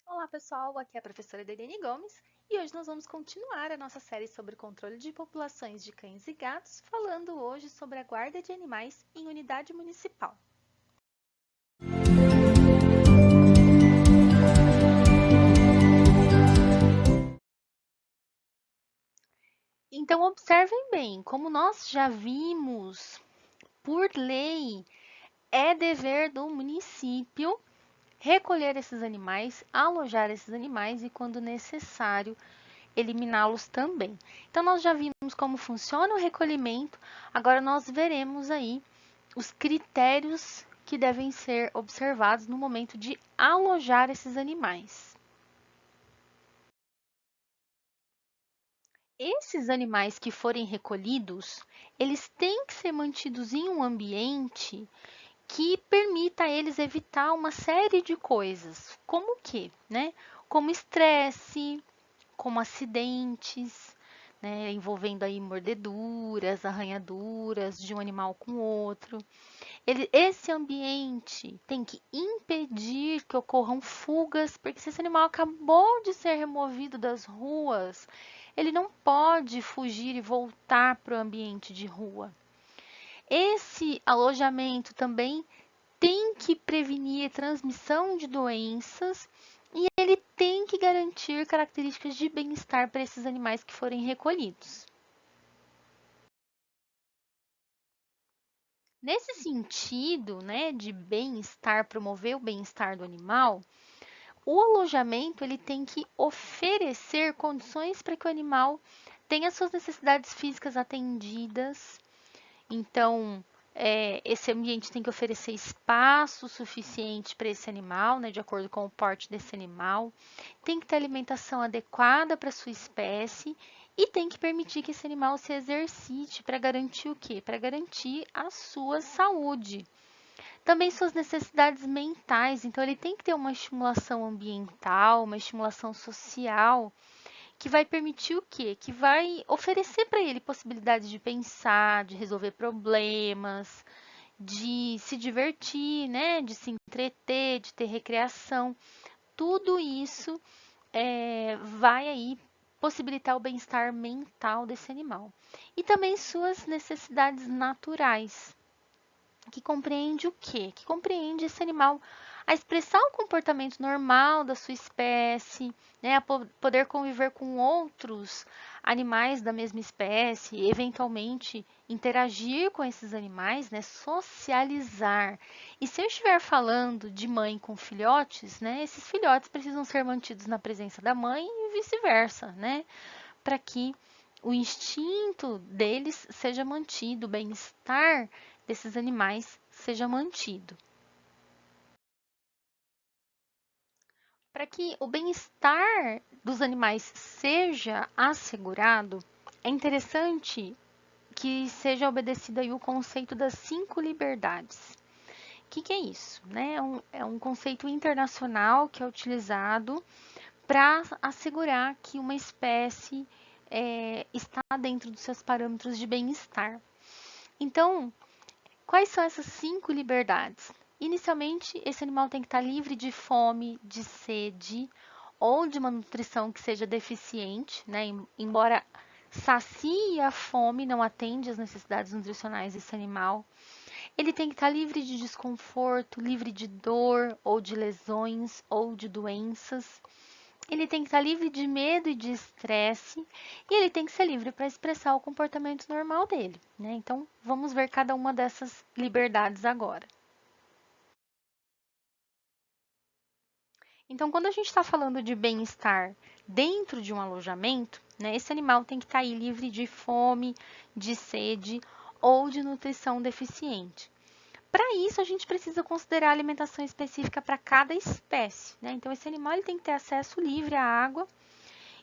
Olá pessoal, aqui é a professora Daiane Gomes e hoje nós vamos continuar a nossa série sobre controle de populações de cães e gatos, falando hoje sobre a guarda de animais em unidade municipal. Então observem bem, como nós já vimos, por lei, é dever do município recolher esses animais, alojar esses animais e, quando necessário, eliminá-los também. Então, nós já vimos como funciona o recolhimento, agora nós veremos aí os critérios que devem ser observados no momento de alojar esses animais. Esses animais que forem recolhidos, eles têm que ser mantidos em um ambiente que permita a eles evitar uma série de coisas, como o quê, né? Como estresse, como acidentes, né, envolvendo aí mordeduras, arranhaduras de um animal com outro. Esse ambiente tem que impedir que ocorram fugas, porque se esse animal acabou de ser removido das ruas, ele não pode fugir e voltar para o ambiente de rua. Esse alojamento também tem que prevenir transmissão de doenças e ele tem que garantir características de bem-estar para esses animais que forem recolhidos. Nesse sentido, né, de bem-estar, promover o bem-estar do animal, o alojamento ele tem que oferecer condições para que o animal tenha suas necessidades físicas atendidas. Então, esse ambiente tem que oferecer espaço suficiente para esse animal, né, de acordo com o porte desse animal. Tem que ter alimentação adequada para sua espécie e tem que permitir que esse animal se exercite para garantir o quê? Para garantir a sua saúde. Também suas necessidades mentais, então ele tem que ter uma estimulação ambiental, uma estimulação social, que vai permitir o quê? Que vai oferecer para ele possibilidades de pensar, de resolver problemas, de se divertir, né? De se entreter, de ter recreação. Tudo isso vai aí possibilitar o bem-estar mental desse animal. E também suas necessidades naturais, que compreende o quê? Que compreende esse animal a expressar o comportamento normal da sua espécie, né, a poder conviver com outros animais da mesma espécie, eventualmente interagir com esses animais, né, socializar. E se eu estiver falando de mãe com filhotes, né, esses filhotes precisam ser mantidos na presença da mãe e vice-versa, né, para que o instinto deles seja mantido, o bem-estar desses animais seja mantido. Para que o bem-estar dos animais seja assegurado, é interessante que seja obedecido aí o conceito das 5 liberdades. O que é isso? Né? É um conceito internacional que é utilizado para assegurar que uma espécie está dentro dos seus parâmetros de bem-estar. Então, quais são essas 5 liberdades? Inicialmente, esse animal tem que estar livre de fome, de sede ou de uma nutrição que seja deficiente, né? Embora sacie a fome, não atende às necessidades nutricionais desse animal. Ele tem que estar livre de desconforto, livre de dor ou de lesões ou de doenças. Ele tem que estar livre de medo e de estresse, e ele tem que ser livre para expressar o comportamento normal dele, né? Então, vamos ver cada uma dessas liberdades agora. Então, quando a gente está falando de bem-estar dentro de um alojamento, né, esse animal tem que estar aí livre de fome, de sede ou de nutrição deficiente. Para isso, a gente precisa considerar a alimentação específica para cada espécie, né? Então, esse animal ele tem que ter acesso livre à água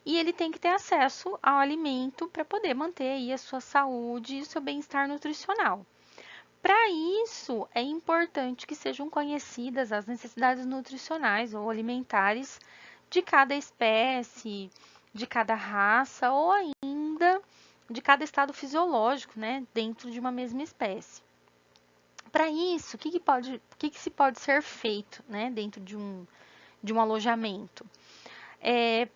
e ele tem que ter acesso ao alimento para poder manter aí a sua saúde e o seu bem-estar nutricional. Para isso, é importante que sejam conhecidas as necessidades nutricionais ou alimentares de cada espécie, de cada raça ou ainda de cada estado fisiológico, né, dentro de uma mesma espécie. Para isso, o que se pode ser feito, né, dentro de um alojamento.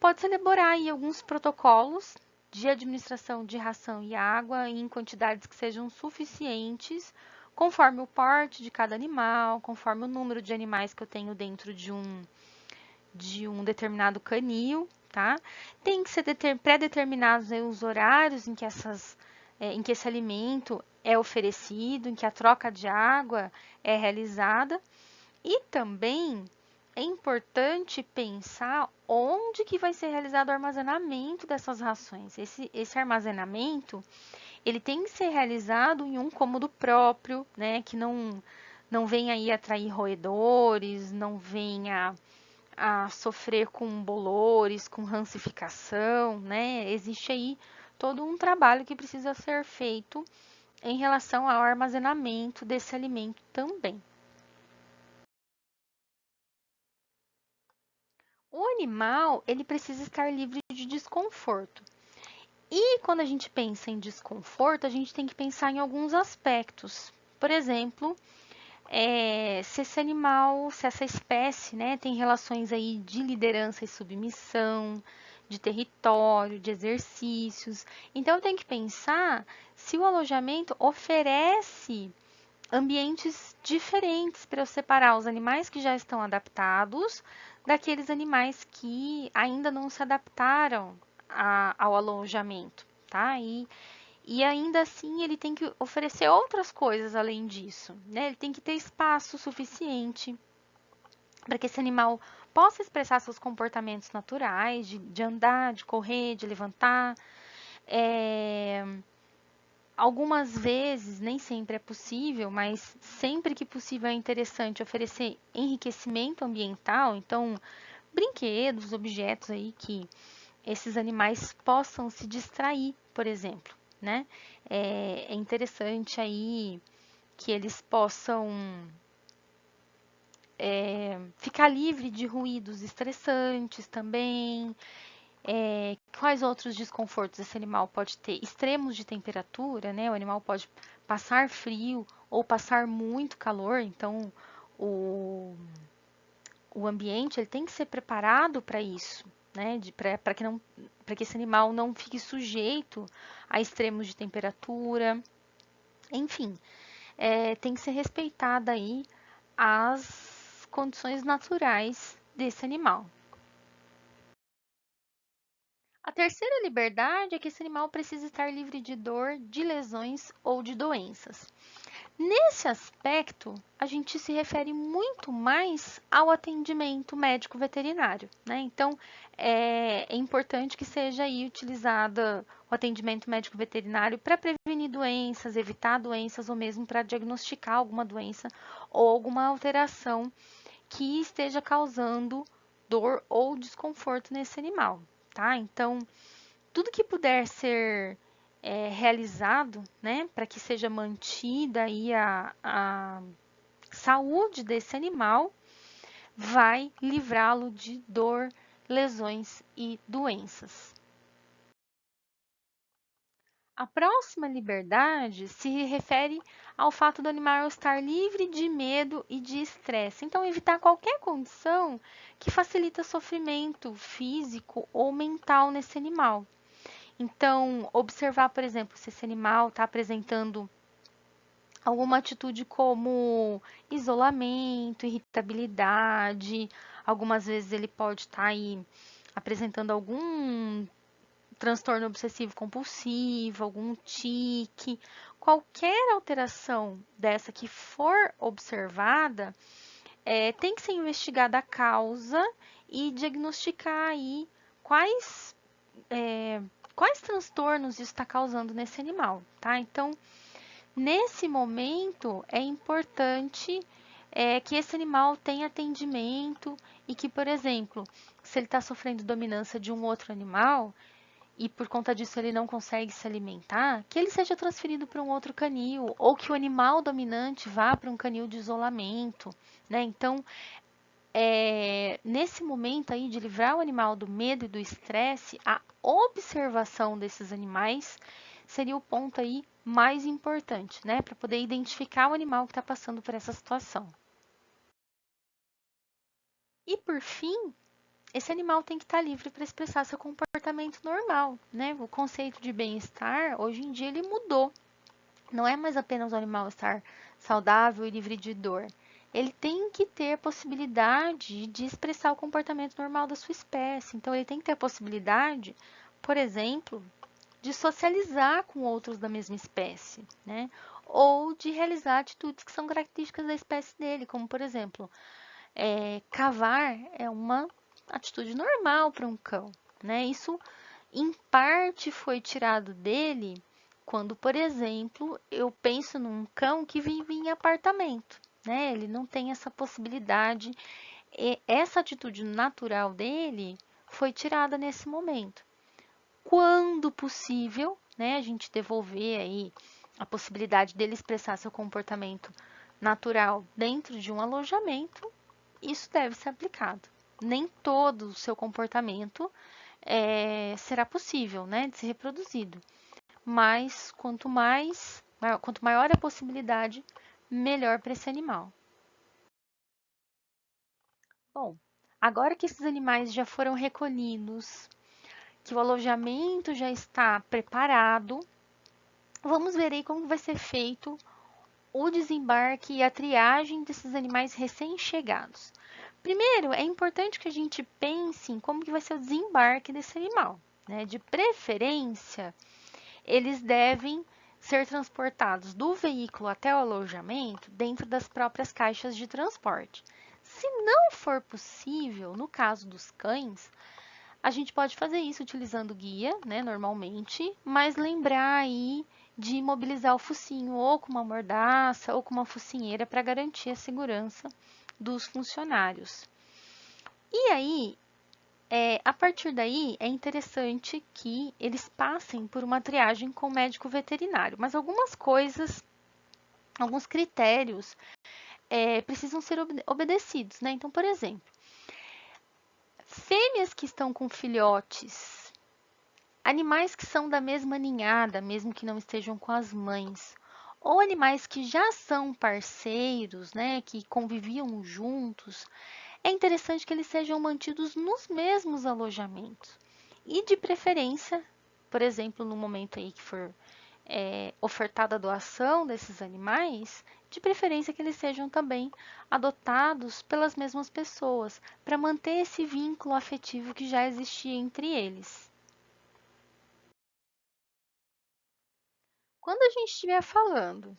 Pode-se elaborar aí alguns protocolos de administração de ração e água em quantidades que sejam suficientes, conforme o porte de cada animal, conforme o número de animais que eu tenho dentro de um determinado canil, tá? Tem que ser pré-determinados os horários em que esse alimento é oferecido, em que a troca de água é realizada. E também é importante pensar onde que vai ser realizado o armazenamento dessas rações. Esse armazenamento, ele tem que ser realizado em um cômodo próprio, né, que não venha aí atrair roedores, não venha a sofrer com bolores, com rancificação, né? Existe aí todo um trabalho que precisa ser feito em relação ao armazenamento desse alimento também. O animal, ele precisa estar livre de desconforto. E quando a gente pensa em desconforto, a gente tem que pensar em alguns aspectos. Por exemplo, se esse animal, se essa espécie, né, tem relações aí de liderança e submissão, de território, de exercícios. Então, eu tenho que pensar se o alojamento oferece ambientes diferentes para eu separar os animais que já estão adaptados daqueles animais que ainda não se adaptaram ao alojamento, tá? E ainda assim ele tem que oferecer outras coisas além disso, né? Ele tem que ter espaço suficiente para que esse animal possa expressar seus comportamentos naturais, de andar, de correr, de levantar. É, Algumas vezes, nem sempre é possível, mas sempre que possível é interessante oferecer enriquecimento ambiental, então brinquedos, objetos aí que esses animais possam se distrair, por exemplo, né? É interessante aí que eles possam ficar livre de ruídos estressantes também. Quais outros desconfortos esse animal pode ter? Extremos de temperatura, né? O animal pode passar frio ou passar muito calor, então o, o ambiente ele tem que ser preparado para isso, né? Para que esse animal não fique sujeito a extremos de temperatura. Enfim, tem que ser respeitada aí as condições naturais desse animal. A terceira liberdade é que esse animal precisa estar livre de dor, de lesões ou de doenças. Nesse aspecto, a gente se refere muito mais ao atendimento médico veterinário, né? Então, é importante que seja aí utilizada o atendimento médico veterinário para prevenir doenças, evitar doenças ou mesmo para diagnosticar alguma doença ou alguma alteração que esteja causando dor ou desconforto nesse animal, tá? Então, tudo que puder ser realizado, né, para que seja mantida aí a saúde desse animal, vai livrá-lo de dor, lesões e doenças. A próxima liberdade se refere ao fato do animal estar livre de medo e de estresse. Então, evitar qualquer condição que facilita sofrimento físico ou mental nesse animal. Então, observar, por exemplo, se esse animal está apresentando alguma atitude como isolamento, irritabilidade. Algumas vezes ele pode estar aí apresentando algum transtorno obsessivo compulsivo, algum tique. Qualquer alteração dessa que for observada, tem que ser investigada a causa e diagnosticar aí quais quais transtornos isso está causando nesse animal, tá? Então, nesse momento, é importante que esse animal tenha atendimento e que, por exemplo, se ele está sofrendo dominância de um outro animal e por conta disso ele não consegue se alimentar, que ele seja transferido para um outro canil ou que o animal dominante vá para um canil de isolamento, né? Então, nesse momento aí de livrar o animal do medo e do estresse, a observação desses animais seria o ponto aí mais importante, né? Para poder identificar o animal que está passando por essa situação. E por fim, esse animal tem que estar livre para expressar seu comportamento normal, né? O conceito de bem-estar, hoje em dia, ele mudou. Não é mais apenas o animal estar saudável e livre de dor. Ele tem que ter a possibilidade de expressar o comportamento normal da sua espécie. Então, ele tem que ter a possibilidade, por exemplo, de socializar com outros da mesma espécie, né? Ou de realizar atitudes que são características da espécie dele, como, por exemplo, cavar é uma atitude normal para um cão, né? Isso, em parte, foi tirado dele quando, por exemplo, eu penso num cão que vive em apartamento, né? Ele não tem essa possibilidade, e essa atitude natural dele foi tirada nesse momento. Quando possível, né, a gente devolver aí a possibilidade dele expressar seu comportamento natural dentro de um alojamento, isso deve ser aplicado. Nem todo o seu comportamento será possível, né, de ser reproduzido. Mas quanto maior a possibilidade, melhor para esse animal. Bom, agora que esses animais já foram recolhidos, que o alojamento já está preparado, vamos ver aí como vai ser feito o desembarque e a triagem desses animais recém-chegados. Primeiro, é importante que a gente pense em como que vai ser o desembarque desse animal, né? De preferência, eles devem ser transportados do veículo até o alojamento dentro das próprias caixas de transporte. Se não for possível, no caso dos cães, a gente pode fazer isso utilizando guia, né, normalmente, mas lembrar aí de imobilizar o focinho ou com uma mordaça ou com uma focinheira para garantir a segurança dos funcionários. E aí, a partir daí, é interessante que eles passem por uma triagem com o médico veterinário, mas algumas coisas, alguns critérios precisam ser obedecidos, né? Então, por exemplo, fêmeas que estão com filhotes, animais que são da mesma ninhada, mesmo que não estejam com as mães, ou animais que já são parceiros, né, que conviviam juntos, é interessante que eles sejam mantidos nos mesmos alojamentos. E de preferência, por exemplo, no momento aí que for ofertada a doação desses animais, de preferência que eles sejam também adotados pelas mesmas pessoas, para manter esse vínculo afetivo que já existia entre eles. Quando a gente estiver falando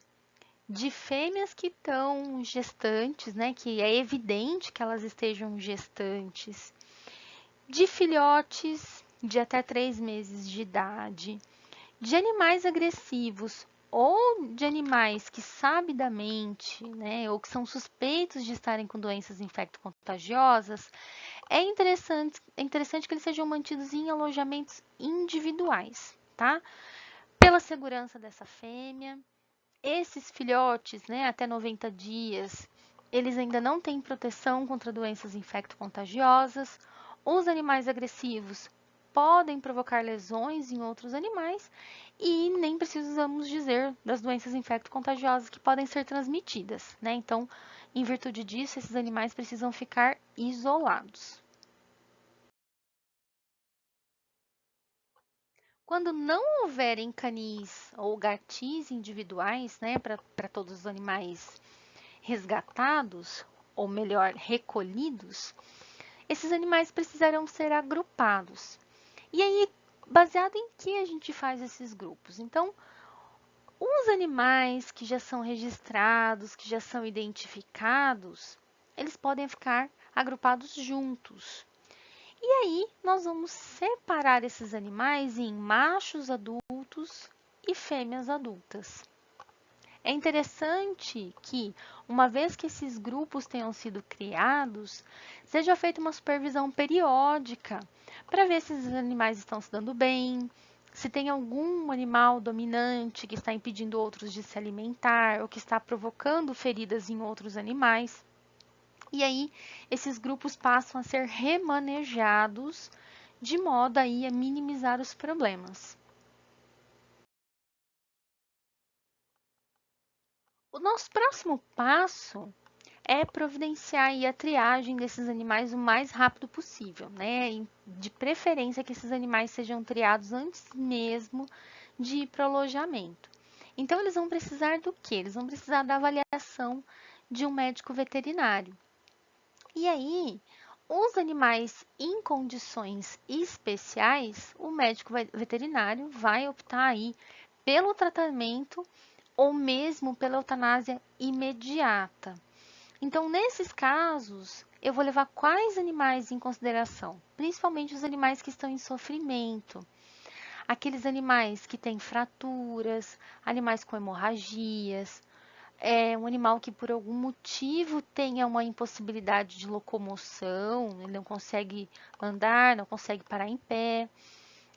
de fêmeas que estão gestantes, né, que é evidente que elas estejam gestantes, de filhotes de até 3 meses de idade, de animais agressivos ou de animais que sabidamente, né, ou que são suspeitos de estarem com doenças infecto-contagiosas, é interessante que eles sejam mantidos em alojamentos individuais, tá? Pela segurança dessa fêmea, esses filhotes, né, até 90 dias, eles ainda não têm proteção contra doenças infecto-contagiosas. Os animais agressivos podem provocar lesões em outros animais e nem precisamos dizer das doenças infecto-contagiosas que podem ser transmitidas, né? Então, em virtude disso, esses animais precisam ficar isolados. Quando não houverem canis ou gatis individuais, né, para todos os animais resgatados, ou melhor, recolhidos, esses animais precisarão ser agrupados. E aí, baseado em que a gente faz esses grupos? Então, os animais que já são registrados, que já são identificados, eles podem ficar agrupados juntos. E aí, nós vamos separar esses animais em machos adultos e fêmeas adultas. É interessante que, uma vez que esses grupos tenham sido criados, seja feita uma supervisão periódica para ver se esses animais estão se dando bem, se tem algum animal dominante que está impedindo outros de se alimentar ou que está provocando feridas em outros animais. E aí, esses grupos passam a ser remanejados de modo aí a minimizar os problemas. O nosso próximo passo é providenciar aí a triagem desses animais o mais rápido possível, né? De preferência que esses animais sejam triados antes mesmo de ir para o alojamento. Então, eles vão precisar do quê? Eles vão precisar da avaliação de um médico veterinário. E aí, os animais em condições especiais, o médico veterinário vai optar aí pelo tratamento ou mesmo pela eutanásia imediata. Então, nesses casos, eu vou levar quais animais em consideração? Principalmente os animais que estão em sofrimento, aqueles animais que têm fraturas, animais com hemorragias, um animal que por algum motivo tenha uma impossibilidade de locomoção, ele não consegue andar, não consegue parar em pé.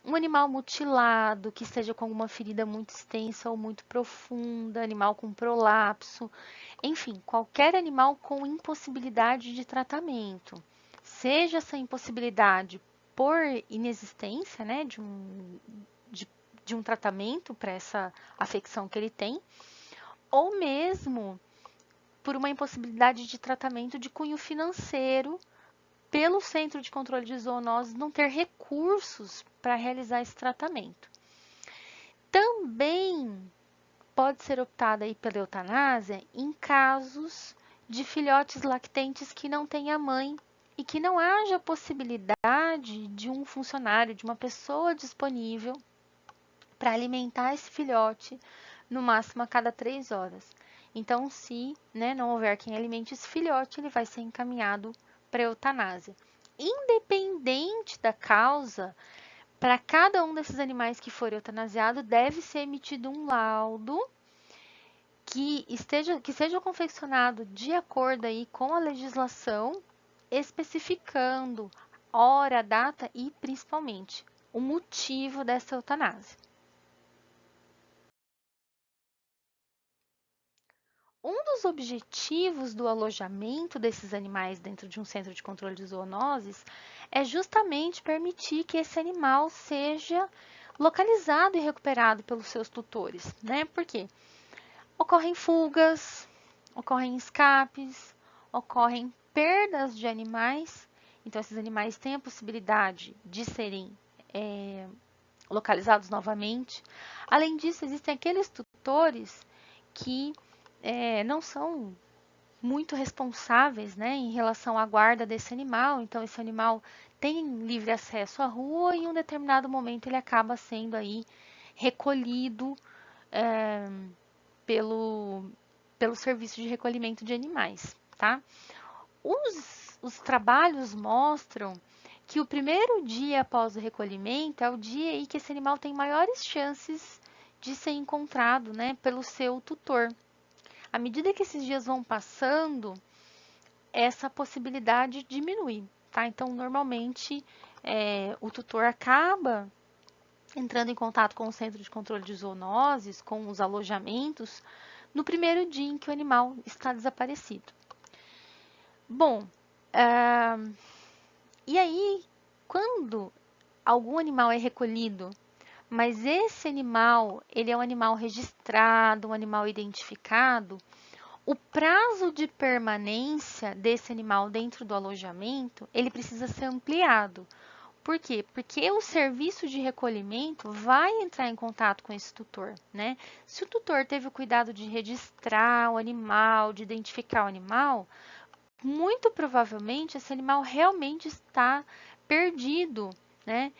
Um animal mutilado, que esteja com alguma ferida muito extensa ou muito profunda, animal com prolapso, enfim, qualquer animal com impossibilidade de tratamento. Seja essa impossibilidade por inexistência, né, de, de um tratamento para essa afecção que ele tem, ou mesmo por uma impossibilidade de tratamento de cunho financeiro, pelo Centro de Controle de Zoonoses não ter recursos para realizar esse tratamento. Também pode ser optada aí pela eutanásia em casos de filhotes lactentes que não têm a mãe e que não haja possibilidade de um funcionário, de uma pessoa disponível para alimentar esse filhote no máximo a cada 3 horas. Então, se não houver quem alimente esse filhote, ele vai ser encaminhado para eutanásia. Independente da causa, para cada um desses animais que for eutanasiado, deve ser emitido um laudo que seja confeccionado de acordo aí com a legislação, especificando hora, data e principalmente o motivo dessa eutanásia. Um dos objetivos do alojamento desses animais dentro de um centro de controle de zoonoses é justamente permitir que esse animal seja localizado e recuperado pelos seus tutores, né? Por quê? Ocorrem fugas, ocorrem escapes, ocorrem perdas de animais. Então, esses animais têm a possibilidade de serem localizados novamente. Além disso, existem aqueles tutores que não são muito responsáveis, né, em relação à guarda desse animal. Então, esse animal tem livre acesso à rua e em um determinado momento ele acaba sendo aí recolhido é, pelo, pelo serviço de recolhimento de animais, tá? Os trabalhos mostram que o primeiro dia após o recolhimento é o dia em que esse animal tem maiores chances de ser encontrado, né, pelo seu tutor. À medida que esses dias vão passando, essa possibilidade diminui, tá? Então, normalmente, o tutor acaba entrando em contato com o centro de controle de zoonoses, com os alojamentos, no primeiro dia em que o animal está desaparecido. Bom, e aí, quando algum animal é recolhido, mas esse animal, ele é um animal registrado, um animal identificado, o prazo de permanência desse animal dentro do alojamento, ele precisa ser ampliado. Por quê? Porque o serviço de recolhimento vai entrar em contato com esse tutor, né? Se o tutor teve o cuidado de registrar o animal, de identificar o animal, muito provavelmente esse animal realmente está perdido, né?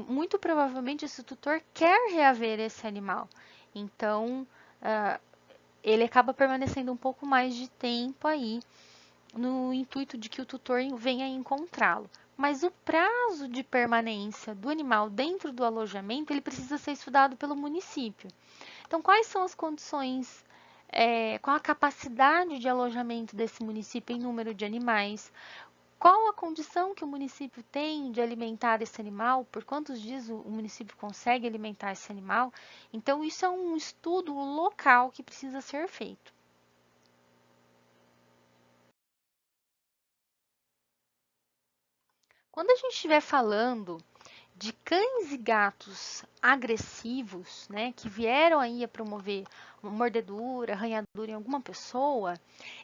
Muito provavelmente esse tutor quer reaver esse animal. Então, ele acaba permanecendo um pouco mais de tempo aí, no intuito de que o tutor venha encontrá-lo. Mas o prazo de permanência do animal dentro do alojamento, ele precisa ser estudado pelo município. Então, quais são as condições, qual a capacidade de alojamento desse município em número de animais? Qual a condição que o município tem de alimentar esse animal? Por quantos dias o município consegue alimentar esse animal? Então, isso é um estudo local que precisa ser feito. Quando a gente estiver falando de cães e gatos agressivos, né, que vieram aí a promover uma mordedura, arranhadura em alguma pessoa,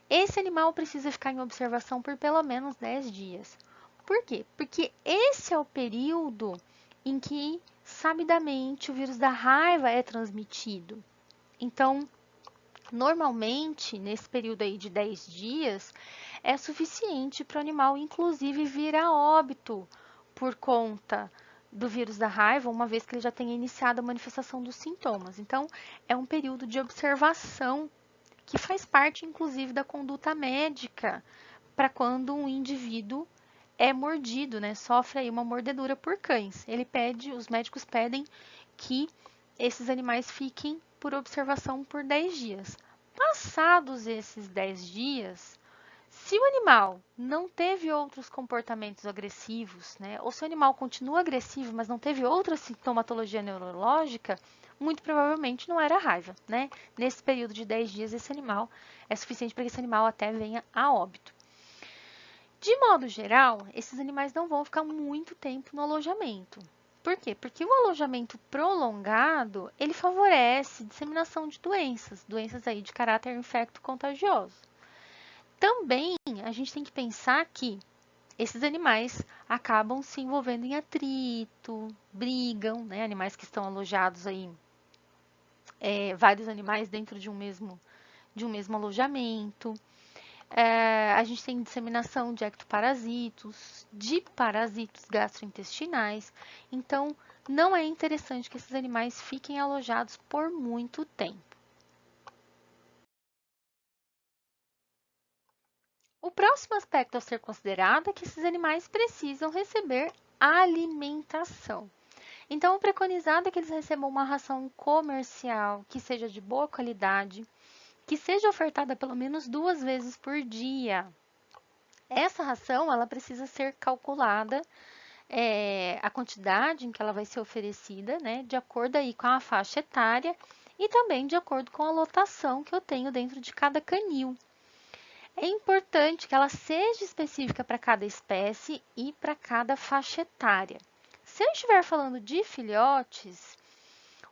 esse animal precisa ficar em observação por pelo menos 10 dias. Por quê? Porque esse é o período em que, sabidamente, o vírus da raiva é transmitido. Então, normalmente, nesse período aí de 10 dias, é suficiente para o animal, inclusive, vir a óbito por conta do vírus da raiva, uma vez que ele já tenha iniciado a manifestação dos sintomas. Então, é um período de observação que faz parte, inclusive, da conduta médica para quando um indivíduo é mordido, né? Sofre aí uma mordedura por cães. Os médicos pedem que esses animais fiquem por observação por 10 dias. Passados esses 10 dias, se o animal não teve outros comportamentos agressivos, né, ou se o animal continua agressivo, mas não teve outra sintomatologia neurológica, muito provavelmente não era raiva, né? Nesse período de 10 dias, esse animal é suficiente para que esse animal até venha a óbito. De modo geral, esses animais não vão ficar muito tempo no alojamento. Por quê? Porque o alojamento prolongado, ele favorece disseminação de doenças aí de caráter infecto-contagioso. Também a gente tem que pensar que esses animais acabam se envolvendo em atrito, brigam, né? Animais que estão alojados aí, vários animais dentro de um mesmo alojamento. A gente tem disseminação de ectoparasitos, de parasitos gastrointestinais. Então, não é interessante que esses animais fiquem alojados por muito tempo. O próximo aspecto a ser considerado é que esses animais precisam receber alimentação. Então, o preconizado é que eles recebam uma ração comercial que seja de boa qualidade, que seja ofertada pelo menos 2 vezes por dia. Essa ração, ela precisa ser calculada, a quantidade em que ela vai ser oferecida, né, de acordo aí com a faixa etária e também de acordo com a lotação que eu tenho dentro de cada canil. É importante que ela seja específica para cada espécie e para cada faixa etária. Se eu estiver falando de filhotes,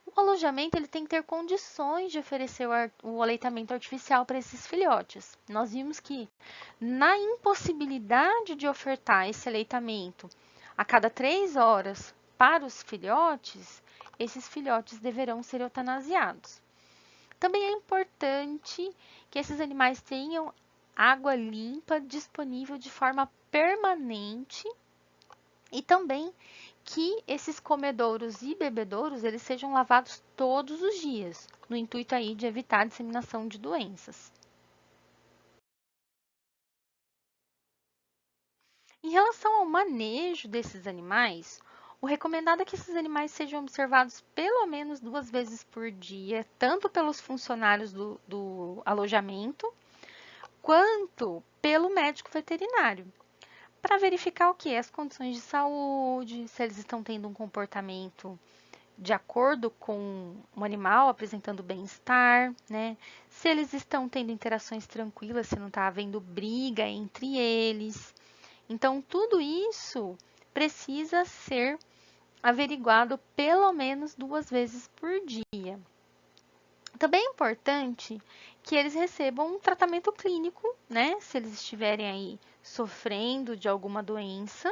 o alojamento ele tem que ter condições de oferecer o aleitamento artificial para esses filhotes. Nós vimos que na impossibilidade de ofertar esse aleitamento a cada 3 horas para os filhotes, esses filhotes deverão ser eutanasiados. Também é importante que esses animais tenham água limpa disponível de forma permanente e também que esses comedouros e bebedouros eles sejam lavados todos os dias, no intuito aí de evitar a disseminação de doenças. Em relação ao manejo desses animais, o recomendado é que esses animais sejam observados pelo menos 2 vezes por dia, tanto pelos funcionários do alojamento, quanto pelo médico veterinário, para verificar o que? As condições de saúde, se eles estão tendo um comportamento de acordo com o animal, apresentando bem-estar, né? Se eles estão tendo interações tranquilas, se não está havendo briga entre eles. Então, tudo isso precisa ser averiguado pelo menos 2 vezes por dia. Também é importante que eles recebam um tratamento clínico, né? Se eles estiverem aí sofrendo de alguma doença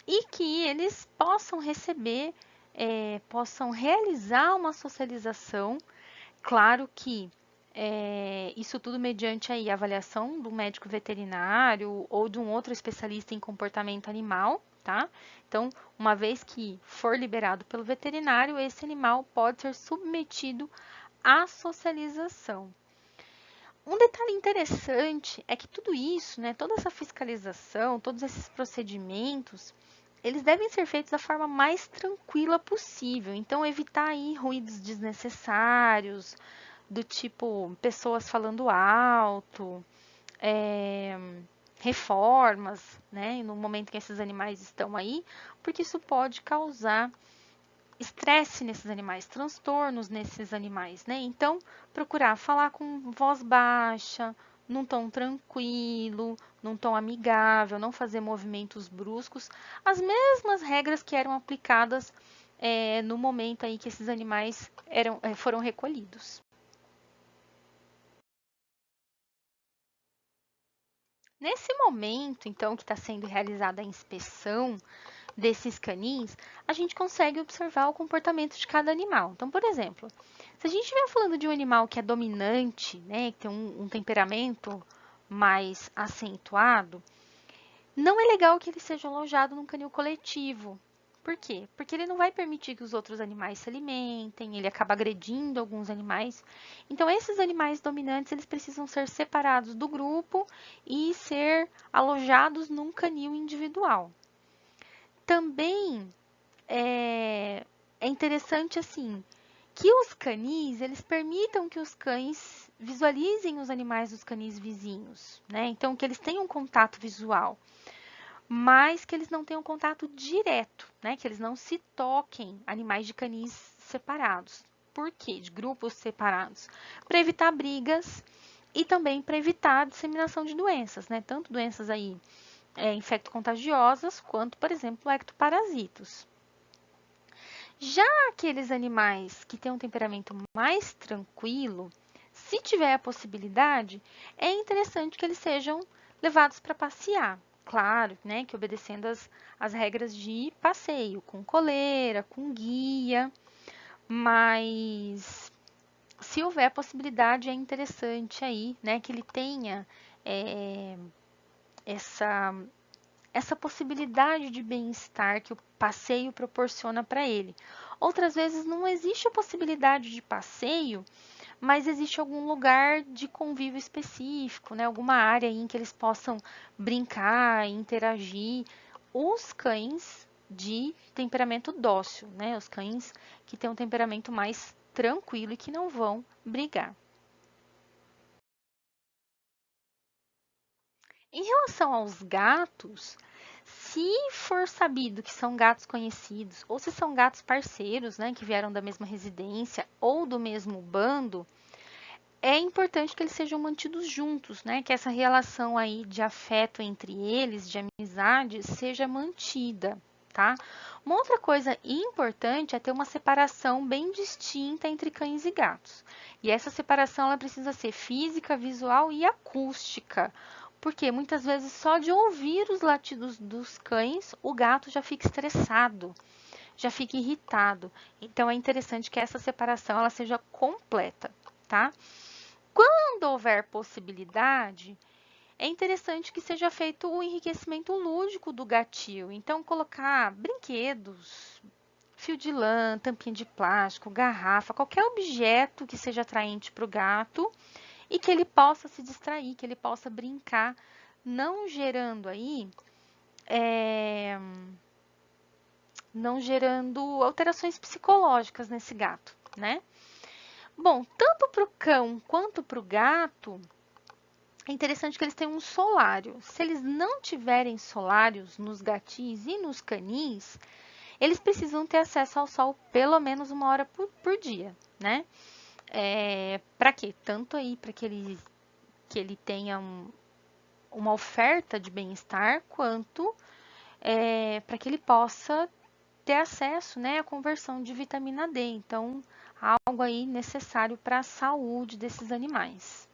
e que eles possam receber, possam realizar uma socialização. Claro que isso tudo mediante aí a avaliação do médico veterinário ou de um outro especialista em comportamento animal, tá? Então, uma vez que for liberado pelo veterinário, esse animal pode ser submetido à socialização. Um detalhe interessante é que tudo isso, né, toda essa fiscalização, todos esses procedimentos, eles devem ser feitos da forma mais tranquila possível. Então, evitar aí ruídos desnecessários, do tipo pessoas falando alto, é, reformas, né, no momento que esses animais estão aí, porque isso pode causar estresse nesses animais, transtornos nesses animais, né? Então, procurar falar com voz baixa, num tom tranquilo, num tom amigável, não fazer movimentos bruscos, as mesmas regras que eram aplicadas no momento aí que esses animais foram recolhidos. Nesse momento, então, que está sendo realizada a inspeção desses canins, a gente consegue observar o comportamento de cada animal. Então, por exemplo, se a gente estiver falando de um animal que é dominante, né, que tem um temperamento mais acentuado, não é legal que ele seja alojado num canil coletivo. Por quê? Porque ele não vai permitir que os outros animais se alimentem, ele acaba agredindo alguns animais. Então, esses animais dominantes, eles precisam ser separados do grupo e ser alojados num canil individual. Também é interessante, assim, que os canis, eles permitam que os cães visualizem os animais dos canis vizinhos, né? Então, que eles tenham contato visual, mas que eles não tenham contato direto, né? Que eles não se toquem animais de canis separados. Por quê? De grupos separados. Para evitar brigas e também para evitar a disseminação de doenças, né? Tanto doenças aí infecto-contagiosas, quanto, por exemplo, ectoparasitos. Já aqueles animais que têm um temperamento mais tranquilo, se tiver a possibilidade, é interessante que eles sejam levados para passear. Claro, né, que obedecendo as regras de passeio, com coleira, com guia, mas se houver a possibilidade, é interessante aí, né, que ele tenha é, essa essa possibilidade de bem-estar que o passeio proporciona para ele. Outras vezes não existe a possibilidade de passeio, mas existe algum lugar de convívio específico, né? Alguma área em que eles possam brincar, interagir. Os cães de temperamento dócil, né? Os cães que têm um temperamento mais tranquilo e que não vão brigar. Em relação aos gatos, se for sabido que são gatos conhecidos ou se são gatos parceiros, né, que vieram da mesma residência ou do mesmo bando, é importante que eles sejam mantidos juntos, né, que essa relação aí de afeto entre eles, de amizade, seja mantida, tá? Uma outra coisa importante é ter uma separação bem distinta entre cães e gatos. E essa separação ela precisa ser física, visual e acústica. Porque muitas vezes só de ouvir os latidos dos cães, o gato já fica estressado, já fica irritado. Então é interessante que essa separação ela seja completa, tá? Quando houver possibilidade, é interessante que seja feito o enriquecimento lúdico do gatil. Então, colocar brinquedos, fio de lã, tampinha de plástico, garrafa, qualquer objeto que seja atraente para o gato e que ele possa se distrair, que ele possa brincar, não gerando aí, é, não gerando alterações psicológicas nesse gato, né? Bom, tanto para o cão quanto para o gato, é interessante que eles tenham um solário. Se eles não tiverem solários nos gatis e nos canis, eles precisam ter acesso ao sol pelo menos 1 hora por dia, né? Para quê? Tanto aí para que ele tenha uma oferta de bem-estar, quanto para que ele possa ter acesso, né, à conversão de vitamina D. Então, algo aí necessário para a saúde desses animais.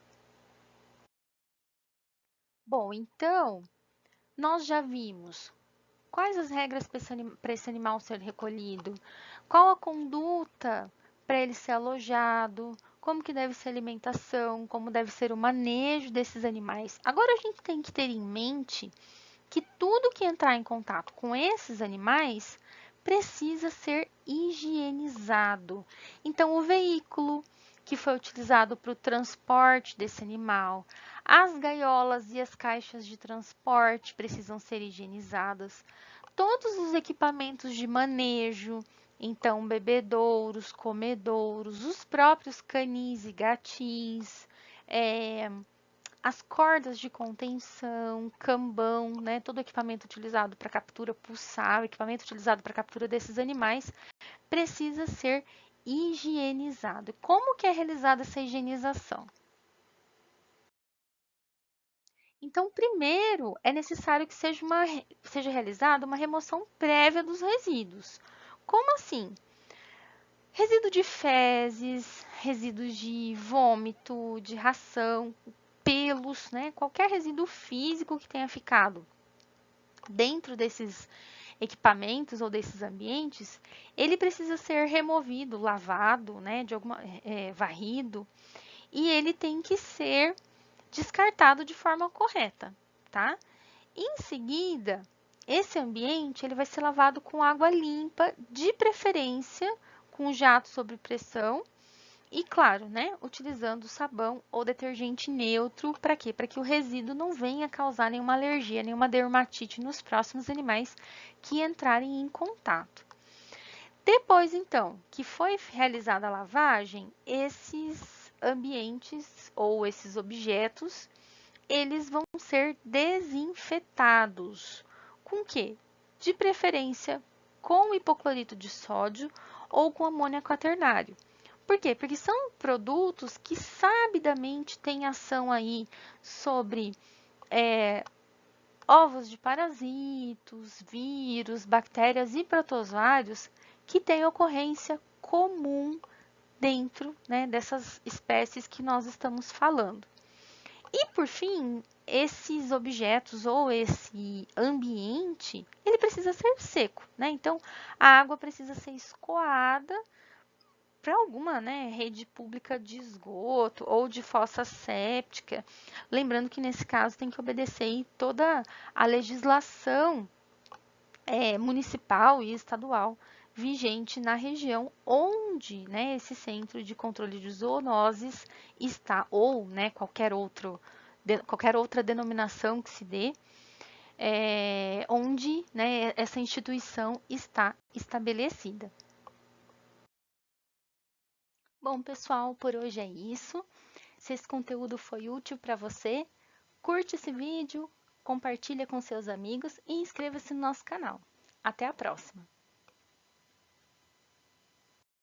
Bom, então, nós já vimos quais as regras para esse animal ser recolhido, qual a conduta para ele ser alojado, como que deve ser a alimentação, como deve ser o manejo desses animais. Agora a gente tem que ter em mente que tudo que entrar em contato com esses animais precisa ser higienizado. Então, o veículo que foi utilizado para o transporte desse animal, as gaiolas e as caixas de transporte precisam ser higienizadas. Todos os equipamentos de manejo, então bebedouros, comedouros, os próprios canis e gatis, é, as cordas de contenção, cambão, né, todo o equipamento utilizado para captura pulsar, o equipamento utilizado para captura desses animais, precisa ser higienizado. Como que é realizada essa higienização? Então, primeiro, é necessário que seja realizada uma remoção prévia dos resíduos. Como assim? Resíduo de fezes, resíduos de vômito, de ração, pelos, né? Qualquer resíduo físico que tenha ficado dentro desses equipamentos ou desses ambientes, ele precisa ser removido, lavado, né? Varrido, e ele tem que ser descartado de forma correta, tá? Em seguida, esse ambiente ele vai ser lavado com água limpa, de preferência com jato sob pressão e, claro, né, utilizando sabão ou detergente neutro para quê? Para que o resíduo não venha causar nenhuma alergia, nenhuma dermatite nos próximos animais que entrarem em contato. Depois, então, que foi realizada a lavagem, esses ambientes ou esses objetos eles vão ser desinfetados. Com que? De preferência com hipoclorito de sódio ou com amônia quaternário. Por quê? Porque são produtos que sabidamente têm ação aí sobre ovos de parasitos, vírus, bactérias e protozoários que têm ocorrência comum dentro, né, dessas espécies que nós estamos falando. E por fim, esses objetos ou esse ambiente, ele precisa ser seco, né? Então, a água precisa ser escoada para alguma, né, rede pública de esgoto ou de fossa séptica. Lembrando que nesse caso tem que obedecer toda a legislação municipal e estadual vigente na região onde, né, esse centro de controle de zoonoses está, ou, né, qualquer outra denominação que se dê, onde, né, essa instituição está estabelecida. Bom, pessoal, por hoje é isso. Se esse conteúdo foi útil para você, curte esse vídeo, compartilha com seus amigos e inscreva-se no nosso canal. Até a próxima!